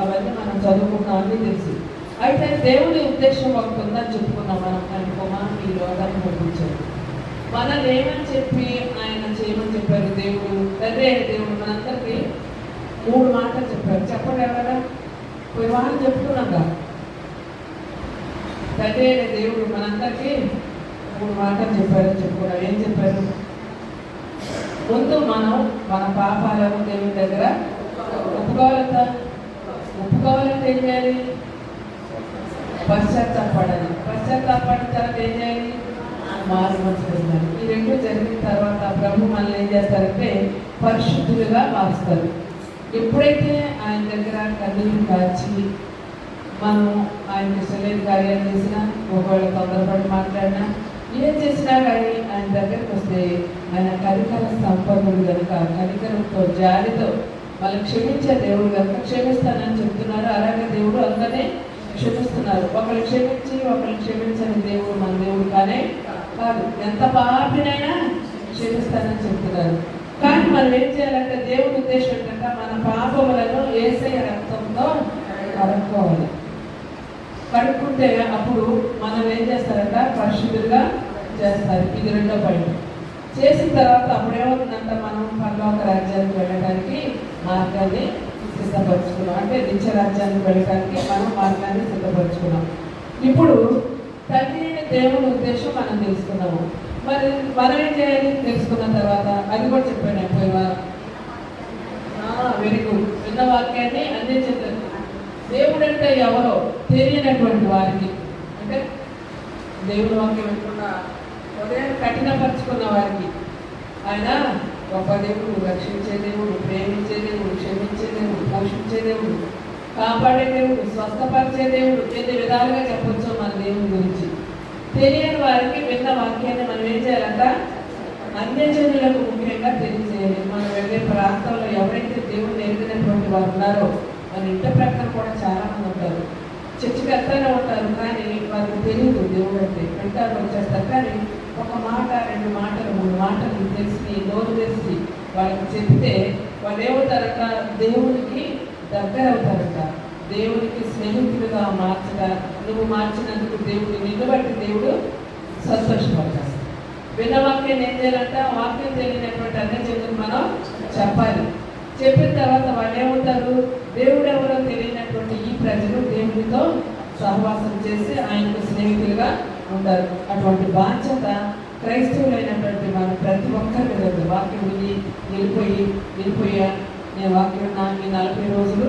అవన్నీ మనం చదువుకున్నాం, అన్నీ తెలుసు. అయితే దేవుడి ఉద్దేశం ఒకటి ఉందని చెప్పుకున్నాం మనం. ఆయన కుమారుని ఈ లోకాన్ని పంపించారు. మనల్ని ఏమని చెప్పి ఆయన చేయమని చెప్పారు దేవుడు? తండ్రి దేవుడు మనందరికీ 3 మాటలు చెప్పారు. చెప్పండి ఎవరైనా? పోయి వారం చెప్పుకున్నాం కదా. తండ్రి దేవుడు మనందరికీ 3 మాటలు చెప్పారని చెప్పుకున్నాం. ఏం చెప్పారు? ముందు మనం మన పాపాలను దేవుని దగ్గర ఒప్పుకోవాలంటే ఏం చేయాలి? పశ్చాత్తాపడాలి. పశ్చాత్తాపడిన తర్వాత ఏం చేయాలి? మారు మనసు పొందాలి. ఈ 2 జరిగిన తర్వాత ప్రభు మనల్ని ఏం చేస్తారంటే పరిశుద్ధులుగా మారుస్తారు. ఎప్పుడైతే ఆయన దగ్గర కన్నీరు కాచి మనం ఆయన ఇష్టలేని కార్యాలు చేసినా, ఒకవేళ తొందరపడి మాట్లాడినా, ఏం చేసినా కానీ ఆయన దగ్గరికి వస్తే ఆయన కనికర సంపన్నుడు కనుక కనికరంతో జాలితో వాళ్ళు క్షమించే దేవుడు కనుక క్షమిస్తానని చెప్తున్నారు. అలాగే దేవుడు అందరినీ క్షమిస్తున్నారు. ఒకళ్ళు క్షమించి ఒకళ్ళు క్షమించని దేవుడు మన దేవుడు కానే కాదు. ఎంత పాపినైనా క్షమిస్తానని చెప్తున్నారు. కానీ మనం ఏం చేయాలంటే దేవుడి ఉద్దేశం కనుక మన పాపములను యేసయ్య రక్తంతో కడుక్కోవాలి. కడుక్కుంటే అప్పుడు మనం ఏం చేస్తారంట? పరిశుద్ధులుగా చేస్తారు. ఇది 2వ పాయింట్. చేసిన తర్వాత అప్పుడు ఏమవుతుందంట? మనం పరలోక రాజ్యానికి వెళ్ళడానికి మార్గాన్ని సిద్ధపరచుకున్నాం. అంటే నిత్య రాజ్యానికి వెళ్ళడానికి మనం మార్గాన్ని సిద్ధపరచుకున్నాం. ఇప్పుడు తండ్రి దేవుని ఉద్దేశం మనం తెలుసుకున్నాము. మరి మనం ఏం చేయాలి? తెలుసుకున్న తర్వాత అది కూడా చెప్పాను అయిపోయేవారు. Very good. విన్న వాక్యాన్ని అందించారు. దేవుడు అంటే ఎవరో తెలియనటువంటి వారికి, అంటే దేవుని వాక్యం వింటున్న ఉదయం కఠినపరుచుకున్న వారికి ఆయన గొప్ప దేవుడు, రక్షించే దేవుడు, ప్రేమించే దేవుడు, క్షమించే దేవుడు, పోషించే దేవుడు, కాపాడే దేవుడు, స్వస్థపరిచే దేవుడు, ఎన్ని విధాలుగా చెప్పొచ్చు మన దేవుని గురించి. తెలియని వారికి విన్న వాక్యాన్ని మనం ఏం చేయాలంట? అన్యజనులకు ముఖ్యంగా తెలియజేయాలి. మనం వెళ్ళే ప్రాంతంలో ఎవరైతే దేవుడిని ఎరిగినటువంటి వారు ఉన్నారో, మన ఇంటి ప్రక్కన కూడా చాలా మంది ఉంటారు, చర్చికి వెళ్తూనే ఉంటారు, కానీ వారికి తెలియదు దేవుడు అంటే. వెంటారు వచ్చేస్తారు. కానీ ఒక మాట, 2 మాటలు, 3 మాటలు తెలిసి నోరు తెలిసి వాళ్ళకి చెప్తే వాళ్ళు ఏమవుతారంట? దేవునికి దగ్గర అవుతారంట. దేవునికి స్నేహితులుగా మార్చగా నువ్వు మార్చినందుకు దేవుడు నిన్ను బట్టి దేవుడు సంతోషపడతాడు. విన్న వాక్యాన్ని ఏం చేయాలంట? వాక్యం తెలియనటువంటి అన్యజనులకు మనం చెప్పాలి. చెప్పిన తర్వాత వాళ్ళు ఏమవుతారు? దేవుడు ఎవరో తెలియనటువంటి ఈ ప్రజలు దేవుడితో సహవాసం చేసి ఆయనకు స్నేహితులుగా ఉంటారు. అటువంటి బాధ్యత క్రైస్తవులైనటువంటి మన ప్రతి ఒక్కరి మీద. వాక్యం విని వెళ్ళిపోయా నేను వాక్యం నా 40 రోజులు